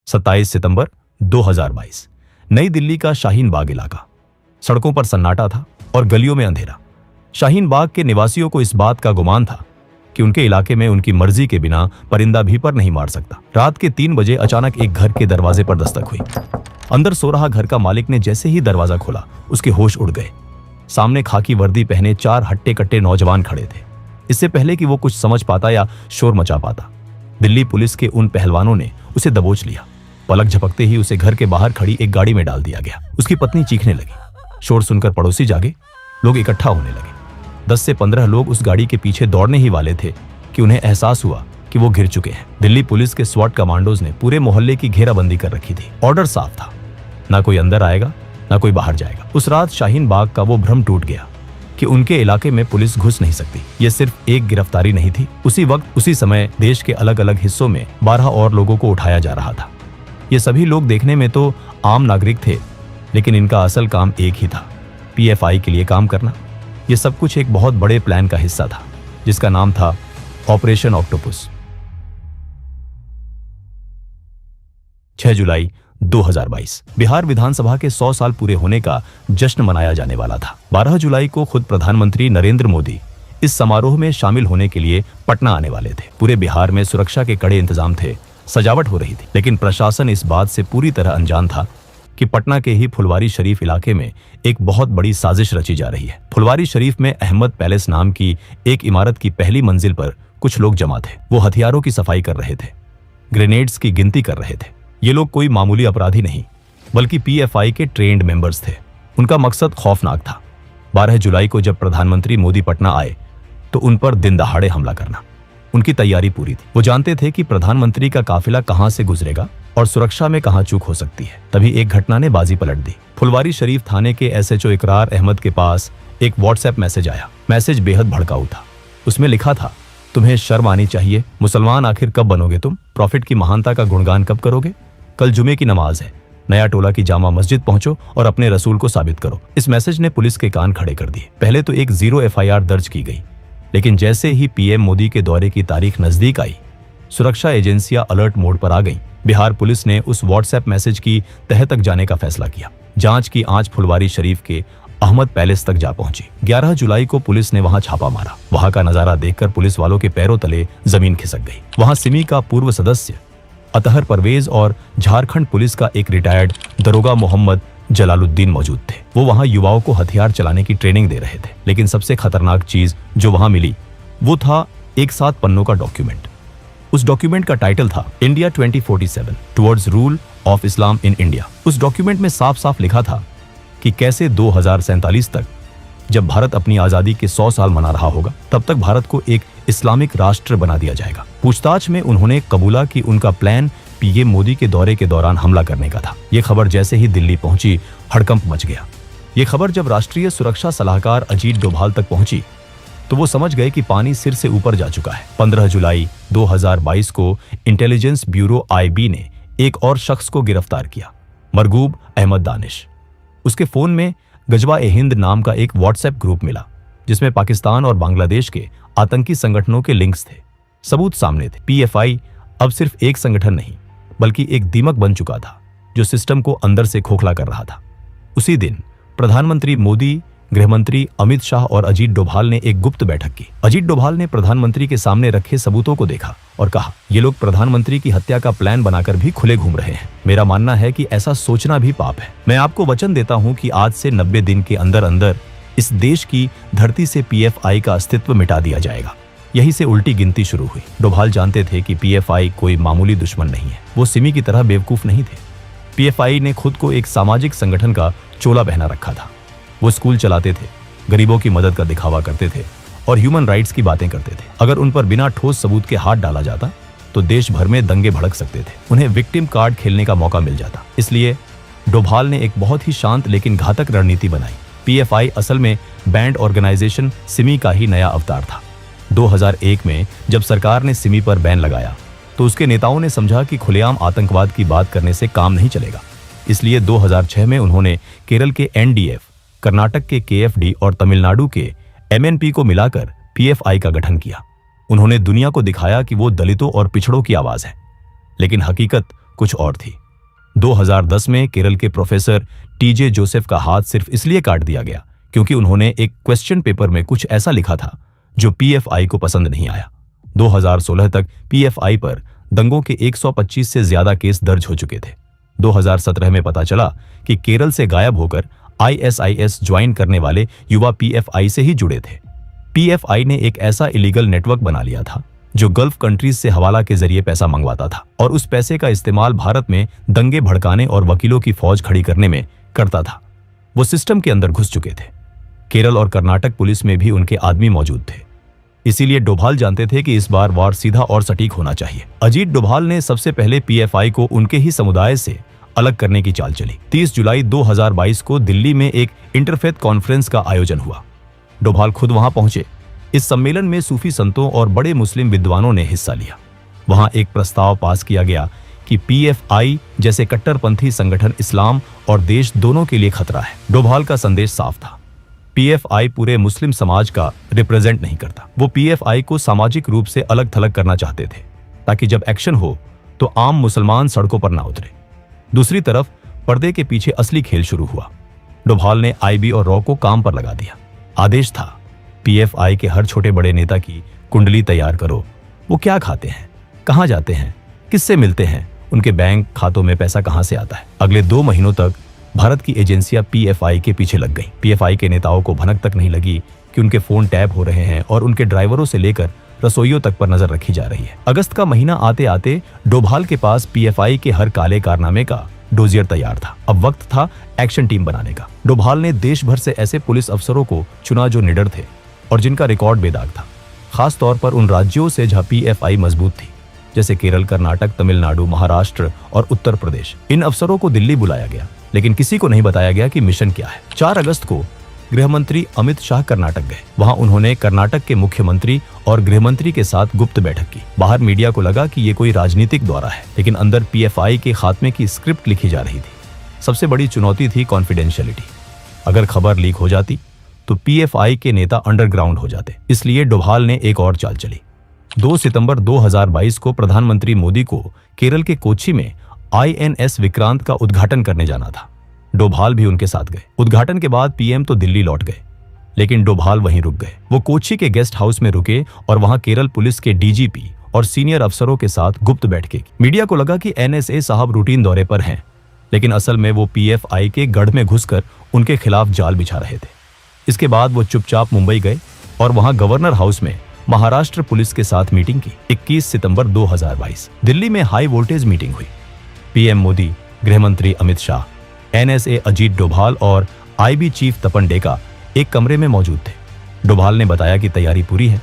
27 सितंबर 2022। नई दिल्ली का शाहीन बाग इलाका। सड़कों पर सन्नाटा था और गलियों में अंधेरा। शाहीन बाग के निवासियों को इस बात का गुमान था कि उनके इलाके में उनकी मर्जी के बिना परिंदा भी पर नहीं मार सकता। रात के 3 बजे अचानक एक घर के दरवाजे पर दस्तक हुई। अंदर सो रहा घर का मालिक ने जैसे ही दरवाजा खोला, उसके होश उड़ गए। सामने खाकी वर्दी पहने 4 हट्टे कट्टे नौजवान खड़े थे। इससे पहले कि वो कुछ समझ पाता या शोर मचा पाता, दिल्ली पुलिस के उन पहलवानों ने उसे दबोच लिया। पलक झपकते ही उसे घर के बाहर खड़ी एक गाड़ी में डाल दिया गया। उसकी पत्नी चीखने लगी। शोर सुनकर पड़ोसी जागे, लोग इकट्ठा होने लगे। 10 से 15 लोग उस गाड़ी के पीछे दौड़ने ही वाले थे कि उन्हें एहसास हुआ कि वो घिर चुके हैं। दिल्ली पुलिस के स्वॉट कमांडोज ने पूरे मोहल्ले की घेराबंदी कर रखी थी। ऑर्डर साफ था, ना कोई अंदर आएगा ना कोई बाहर जाएगा। उस रात शाहीन बाग का वो भ्रम टूट गया कि उनके इलाके में पुलिस घुस नहीं सकती। ये सिर्फ एक गिरफ्तारी नहीं थी। उसी वक्त उसी समय देश के अलग अलग हिस्सों में 12 और लोगों को उठाया जा रहा था। ये सभी लोग देखने में तो आम नागरिक थे, लेकिन इनका असल काम एक ही था, पीएफआई के लिए काम करना। ये सब कुछ एक बहुत बड़े प्लान का हिस्सा था, जिसका नाम था ऑपरेशन ऑक्टोपस। 6 जुलाई 2022 बिहार विधानसभा के 100 साल पूरे होने का जश्न मनाया जाने वाला था। 12 जुलाई को खुद प्रधानमंत्री नरेंद्र मोदी इस समारोह में शामिल होने के लिए पटना आने वाले थे। पूरे बिहार में सुरक्षा के कड़े इंतजाम थे, सजावट हो रही थी, लेकिन प्रशासन इस बात से पूरी तरह अनजान था कि पटना के ही फुलवारी शरीफ इलाके में एक बहुत बड़ी साजिश रची जा रही है। फुलवारी शरीफ में अहमद पैलेस नाम की एक इमारत की पहली मंजिल पर कुछ लोग जमा थे। वो हथियारों की सफाई कर रहे थे, ग्रेनेड्स की गिनती कर रहे थे। ये लोग कोई मामूली अपराधी नहीं, बल्कि पीएफआई के ट्रेंड मेंबर्स थे। उनका मकसद खौफनाक था। 12 जुलाई को जब प्रधानमंत्री मोदी पटना आए तो उन पर दिन दहाड़े हमला करना। उनकी तैयारी पूरी थी। वो जानते थे कि प्रधानमंत्री का काफिला कहां से गुजरेगा और सुरक्षा में कहां चूक हो सकती है। तभी एक घटना ने बाजी पलट दी। फुलवारी शरीफ थाने के एसएचओ इकरार अहमद के पास एक व्हाट्सएप मैसेज आया। मैसेज बेहद भड़काऊ था। उसमें लिखा था, तुम्हें शर्म आनी चाहिए। मुसलमान आखिर कब बनोगे तुम? प्रॉफिट की महानता का गुणगान कब करोगे? कल जुमे की नमाज है, नया टोला की जामा मस्जिद पहुंचो और अपने रसूल को साबित करो। इस मैसेज ने पुलिस के कान खड़े कर दिए। पहले तो एक 0 एफआईआर दर्ज की गई, लेकिन जैसे ही पीएम मोदी के दौरे की तारीख नजदीक आई, सुरक्षा एजेंसियां अलर्ट मोड पर आ गईं। बिहार पुलिस ने उस व्हाट्सएप मैसेज की तह तक जाने का फैसला किया। जांच की आंच फुलवारी शरीफ के अहमद पैलेस तक जा पहुंची। 11 जुलाई को पुलिस ने वहां छापा मारा। वहां का नजारा देखकर पुलिस वालों के पैरों तले जमीन खिसक गई। वहां सिमी का पूर्व सदस्य अतहर परवेज और झारखंड पुलिस का एक रिटायर्ड दरोगा मोहम्मद जलालुद्दीन मौजूद थे। वो वहां युवाओं को हथियार चलाने की ट्रेनिंग दे रहे थे। लेकिन सबसे खतरनाक चीज जो वहां मिली वो था एक 7 पन्नों का डॉक्यूमेंट। उस डॉक्यूमेंट का टाइटल था India 2047 towards rule of Islam in India. उस डॉक्यूमेंट में साफ साफ लिखा था कि कैसे 2047 तक, जब भारत अपनी आजादी के 100 साल मना रहा होगा, तब तक भारत को एक इस्लामिक राष्ट्र बना दिया जाएगा। पूछताछ में उन्होंने कबूला कि उनका प्लान पीएम मोदी के दौरे के दौरान हमला करने का था। ये खबर जैसे ही दिल्ली पहुंची, हड़कंप मच गया। ये खबर जब राष्ट्रीय सुरक्षा सलाहकार अजीत डोभाल तक पहुंची तो वो समझ गए कि पानी सिर से ऊपर जा चुका है। 15 जुलाई 2022 को इंटेलिजेंस ब्यूरो आईबी ने एक और शख्स को गिरफ्तार किया, मरगूब अहमद दानिश। उसके फोन में गजवा ए हिंद नाम का एक व्हाट्सएप ग्रुप मिला, जिसमें पाकिस्तान और बांग्लादेश के आतंकी संगठनों के लिंक्स थे। सबूत सामने थे। पीएफआई अब सिर्फ एक संगठन नहीं, बल्कि एक दीमक बन चुका था जो सिस्टम को अंदर से खोखला कर रहा था। उसी दिन प्रधानमंत्री मोदी, गृहमंत्री अमित शाह और अजीत डोभाल ने एक गुप्त बैठक की। अजीत डोभाल ने प्रधानमंत्री के सामने रखे सबूतों को देखा और कहा, ये लोग प्रधानमंत्री की हत्या का प्लान बनाकर भी खुले घूम रहे हैं। मेरा मानना है कि ऐसा सोचना भी पाप है। मैं आपको वचन देता हूं कि आज से 90 दिन के अंदर अंदर इस देश की धरती से पीएफआई का अस्तित्व मिटा दिया जाएगा। यहीं से उल्टी गिनती शुरू हुई। डोभाल जानते थे कि पीएफआई कोई मामूली दुश्मन नहीं है। वो सिमी की तरह बेवकूफ नहीं थे। पीएफआई ने खुद को एक सामाजिक संगठन का चोला पहना रखा था। वो स्कूल चलाते थे, गरीबों की मदद का दिखावा करते थे और ह्यूमन राइट्स की बातें करते थे। अगर उन पर बिना ठोस सबूत के हाथ डाला जाता तो देश भर में दंगे भड़क सकते थे। उन्हें विक्टिम कार्ड खेलने का मौका मिल जाता। इसलिए डोभाल ने एक बहुत ही शांत लेकिन घातक रणनीति बनाई। पीएफआई असल में बैंड ऑर्गेनाइजेशन सिमी का ही नया अवतार था। 2001 में जब सरकार ने सिमी पर बैन लगाया तो उसके नेताओं ने समझा कि खुलेआम आतंकवाद की बात करने से काम नहीं चलेगा। इसलिए 2006 में उन्होंने केरल के एनडीएफ, कर्नाटक के केएफडी और तमिलनाडु के एमएनपी को मिलाकर पीएफआई का गठन किया। उन्होंने दुनिया को दिखाया कि वो दलितों और पिछड़ों की आवाज है, लेकिन हकीकत कुछ और थी। 2010 में केरल के प्रोफेसर टीजे जोसेफ का हाथ सिर्फ इसलिए काट दिया गया क्योंकि उन्होंने एक क्वेश्चन पेपर में कुछ ऐसा लिखा था जो पीएफआई को पसंद नहीं आया। 2016 तक पीएफआई पर दंगों के 125 से ज्यादा केस दर्ज हो चुके थे। 2017 में पता चला कि केरल से गायब होकर आईएसआईएस ज्वाइन करने वाले युवा पीएफआई से ही जुड़े थे। पीएफआई ने एक ऐसा इलीगल नेटवर्क बना लिया था जो गल्फ कंट्रीज से हवाला के जरिए पैसा मंगवाता था और उस पैसे का इस्तेमाल भारत में दंगे भड़काने और वकीलों की फौज खड़ी करने में करता था। वो सिस्टम के अंदर घुस चुके थे। केरल और कर्नाटक पुलिस में भी उनके आदमी मौजूद थे। इसीलिए डोभाल जानते थे कि इस बार वार सीधा और सटीक होना चाहिए। अजीत डोभाल ने सबसे पहले पीएफआई को उनके ही समुदाय से अलग करने की चाल चली। 30 जुलाई 2022 को दिल्ली में एक इंटरफेथ कॉन्फ्रेंस का आयोजन हुआ। डोभाल खुद वहां पहुंचे। इस सम्मेलन में सूफी संतों और बड़े मुस्लिम विद्वानों ने हिस्सा लिया। वहां एक प्रस्ताव पास किया गया कि पीएफआई जैसे कट्टरपंथी संगठन इस्लाम और देश दोनों के लिए खतरा है। डोभाल का संदेश साफ था, पीएफआई पूरे मुस्लिम समाज का रिप्रेजेंट नहीं करता। वो पीएफआई को सामाजिक रूप से अलग थलग करना चाहते थे ताकि जब एक्शन हो तो आम मुसलमान सड़कों पर ना उतरे। दूसरी तरफ पर्दे के पीछे असली खेल शुरू हुआ। डोभाल ने आईबी और रॉ को काम पर लगा दिया। आदेश था, पीएफआई के हर छोटे बड़े नेता की कुंडली तैयार करो। वो क्या खाते हैं, कहां जाते हैं, किससे मिलते हैं, उनके बैंक खातों में पैसा कहां से आता है। अगले 2 महीनों तक भारत की एजेंसियां पीएफआई के पीछे लग गईं। पीएफआई के नेताओं को भनक तक नहीं लगी कि उनके फोन टैप हो रहे हैं और उनके ड्राइवरों से लेकर रसोइयों तक पर नजर रखी जा रही है। अगस्त का महीना आते आते डोभाल के पास पीएफआई के हर काले कारनामे का डोजियर तैयार था। अब वक्त था एक्शन टीम बनाने का। डोभाल ने देश भर से ऐसे पुलिस अफसरों को चुना जो निडर थे और जिनका रिकॉर्ड बेदाग था, खास तौर पर उन राज्यों से जहां पीएफआई मजबूत थी, जैसे केरल, कर्नाटक, तमिलनाडु, महाराष्ट्र और उत्तर प्रदेश। इन अफसरों को दिल्ली बुलाया गया, लेकिन किसी को नहीं बताया गया कि मिशन क्या है। 4 अगस्त को गृह मंत्री अमित शाह कर्नाटक गए। वहां उन्होंने कर्नाटक के मुख्यमंत्री और गृह मंत्री के साथ गुप्त बैठक की। बाहर मीडिया को लगा कि ये कोई राजनीतिक दौरा है, लेकिन अंदर पीएफआई के खात्मे की स्क्रिप्ट लिखी जा रही थी। सबसे बड़ी चुनौती थी कॉन्फिडेंशियलिटी। अगर खबर लीक हो जाती तो पीएफआई के नेता अंडरग्राउंड हो जाते। इसलिए डोभाल ने एक और चाल चली। 2 सितंबर 2022 को प्रधानमंत्री मोदी को केरल के कोच्चि में आईएनएस विक्रांत का उद्घाटन करने जाना था। डोभाल भी उनके साथ गए। उद्घाटन के बाद पीएम तो दिल्ली लौट गए, लेकिन डोभाल वहीं रुक गए। वो कोच्चि के गेस्ट हाउस में रुके और वहां केरल पुलिस के डीजीपी और सीनियर अफसरों के साथ गुप्त बैठकें की। मीडिया को लगा कि एनएसए साहब रूटीन दौरे पर हैं, लेकिन असल में वो पीएफआई के गढ़ में घुसकर उनके खिलाफ जाल बिछा रहे थे। इसके बाद वो चुपचाप मुंबई गए और वहां गवर्नर हाउस में महाराष्ट्र पुलिस के साथ मीटिंग की। 21 सितंबर 2022 दिल्ली में हाई वोल्टेज मीटिंग हुई। पीएम मोदी, गृह मंत्री अमित शाह, एनएसए अजीत डोभाल और आईबी चीफ तपन डेका एक कमरे में मौजूद थे। डोभाल ने बताया कि तैयारी पूरी है।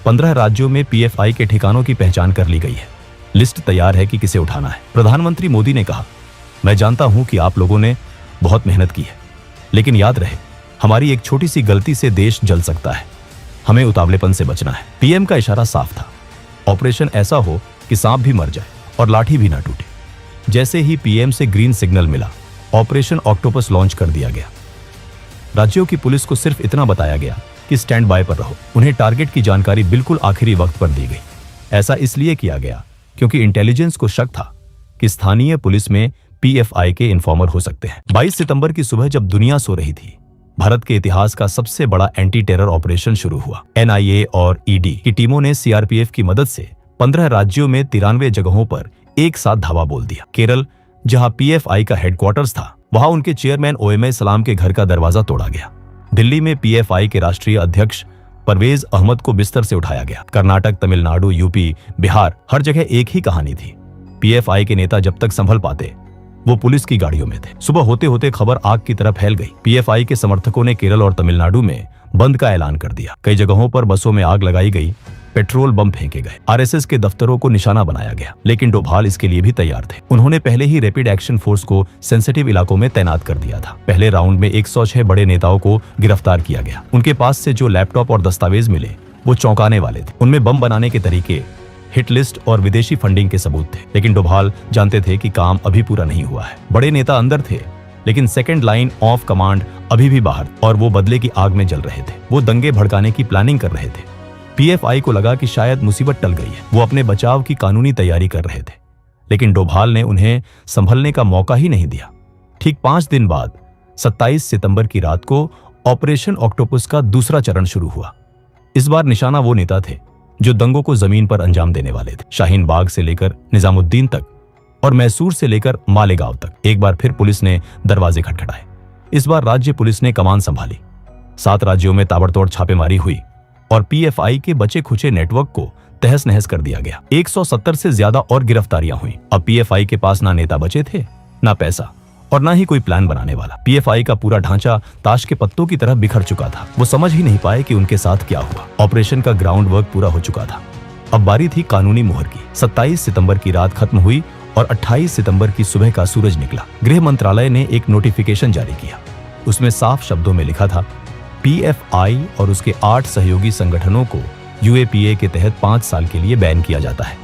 15 राज्यों में पीएफआई के ठिकानों की पहचान कर ली गई है। लिस्ट तैयार है कि किसे उठाना है। प्रधानमंत्री मोदी ने कहा, मैं जानता हूं कि आप लोगों ने बहुत मेहनत की है, लेकिन याद रहे, हमारी एक छोटी सी गलती से देश जल सकता है। हमें उतावलेपन से बचना है। पीएम का इशारा साफ था, ऑपरेशन ऐसा हो कि सांप भी मर जाए और लाठी भी ना टूटे। जैसे ही पीएम से ग्रीन सिग्नल मिला, ऑपरेशन ऑक्टोपस लॉन्च कर दिया गया। राज्यों की पुलिस को सिर्फ इतना बताया गया कि स्टैंड बाय पर रहो। उन्हें टारगेट की जानकारी बिल्कुल आखिरी वक्त पर दी गई। ऐसा इसलिए किया गया क्योंकि इंटेलिजेंस को शक था कि स्थानीय पुलिस में पीएफआई के इन्फॉर्मर हो सकते हैं। 22 सितंबर की सुबह जब दुनिया सो रही थी, भारत के इतिहास का सबसे बड़ा एंटी टेरर ऑपरेशन शुरू हुआ। एनआईए और ईडी की टीमों ने सीआरपीएफ की मदद से 15 राज्यों में 93 जगहों पर एक साथ धावा बोल दिया। केरल, जहां पीएफआई का हेडक्वार्टर्स था, वहां उनके चेयरमैन ओएमए सलाम के घर का दरवाजा तोड़ा गया। दिल्ली में पीएफआई के राष्ट्रीय अध्यक्ष परवेज अहमद को बिस्तर से उठाया गया। कर्नाटक, तमिलनाडु, यूपी, बिहार, हर जगह एक ही कहानी थी। पीएफआई के नेता जब तक संभल पाते, वो पुलिस की गाड़ियों में थे। सुबह होते होते खबर आग की तरह फैल गई। पीएफआई के समर्थकों ने केरल और तमिलनाडु में बंद का ऐलान कर दिया। कई जगहों पर बसों में आग लगाई गई, पेट्रोल बम फेंके गए, आरएसएस के दफ्तरों को निशाना बनाया गया। लेकिन डोभाल इसके लिए भी तैयार थे। उन्होंने पहले ही रैपिड एक्शन फोर्स को सेंसिटिव इलाकों में तैनात कर दिया था। पहले राउंड में 106 बड़े नेताओं को गिरफ्तार किया गया। उनके पास से जो लैपटॉप और दस्तावेज मिले वो चौंकाने वाले थे। उनमें बम बनाने के तरीके, हिट लिस्ट और विदेशी फंडिंग के सबूत थे। लेकिन डोभाल जानते थे कि काम अभी पूरा नहीं हुआ है। बड़े नेता अंदर थे, लेकिन सेकंड लाइन ऑफ कमांड अभी भी बाहर, और वो बदले की आग में जल रहे थे। वो दंगे भड़काने की प्लानिंग कर रहे थे। पीएफआई को लगा कि शायद मुसीबत टल गई है। वो अपने बचाव की कानूनी तैयारी कर रहे थे। लेकिन डोभाल ने उन्हें संभलने का मौका ही नहीं दिया। ठीक 5 दिन बाद 27 सितंबर की रात को ऑपरेशन ऑक्टोपस का दूसरा चरण शुरू हुआ। इस बार निशाना वो नेता थे जो दंगों को जमीन पर अंजाम देने वाले थे। शाहीन बाग से लेकर निजामुद्दीन तक और मैसूर से लेकर मालेगांव तक एक बार फिर पुलिस ने दरवाजे खटखटाए। इस बार राज्य पुलिस ने कमान संभाली। 7 राज्यों में ताबड़तोड़ छापेमारी हुई और पीएफआई के बचे खुचे नेटवर्क को तहस नहस कर दिया गया। 170 से ज्यादा और गिरफ्तारियां हुई। अब पीएफआई के पास ना नेता बचे थे, ना पैसा और ना ही कोई प्लान बनाने वाला। पीएफआई का पूरा ढांचा ताश के पत्तों की तरह बिखर चुका था। वो समझ ही नहीं पाए कि उनके साथ क्या हुआ। ऑपरेशन का ग्राउंड वर्क पूरा हो चुका था। अब बारी थी कानूनी मुहर की। 27 सितंबर की रात खत्म हुई और 28 सितंबर की सुबह का सूरज निकला। गृह मंत्रालय ने एक नोटिफिकेशन जारी किया। उसमें साफ शब्दों में लिखा था, पीएफआई और उसके 8 सहयोगी संगठनों को यूएपीए के तहत 5 साल के लिए बैन किया जाता है।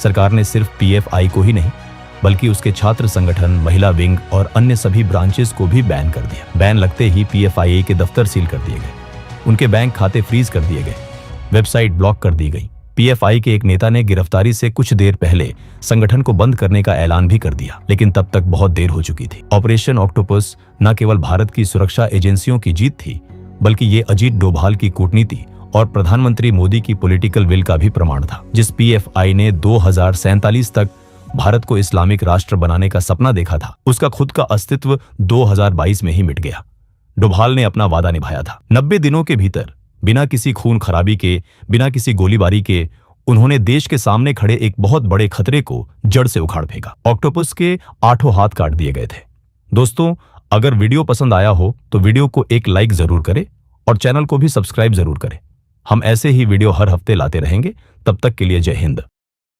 सरकार ने सिर्फ पीएफआई को ही नहीं बल्कि उसके छात्र संगठन, महिला विंग और अन्य सभी ब्रांचेस को भी बैन कर दिया। बैन लगते ही पीएफआई के दफ्तर सील कर दिए गए, उनके बैंक खाते फ्रीज कर दिए गए, वेबसाइट ब्लॉक कर दी गई। पीएफआई के एक नेता ने गिरफ्तारी से कुछ देर पहले संगठन को बंद करने का ऐलान भी कर दिया, लेकिन तब तक बहुत देर हो चुकी थी। ऑपरेशन ऑक्टोपस न केवल भारत की सुरक्षा एजेंसियों की जीत थी, बल्कि ये अजीत डोभाल की कूटनीति और प्रधानमंत्री मोदी की पॉलिटिकल विल का भी प्रमाण था। जिस पीएफआई ने 2047 तक भारत को इस्लामिक राष्ट्र बनाने का सपना देखा था, उसका खुद का अस्तित्व 2022 में ही मिट गया। डोभाल ने अपना वादा निभाया था। 90 दिनों के भीतर बिना किसी खून खराबी के, बिना किसी गोलीबारी के उन्होंने देश के सामने खड़े एक बहुत बड़े खतरे को जड़ से उखाड़ फेंका। ऑक्टोपस के 8 हाथ काट दिए गए थे। दोस्तों, अगर वीडियो पसंद आया हो तो वीडियो को एक लाइक जरूर करें और चैनल को भी सब्सक्राइब जरूर करें। हम ऐसे ही वीडियो हर हफ्ते लाते रहेंगे। तब तक के लिए जय हिंद।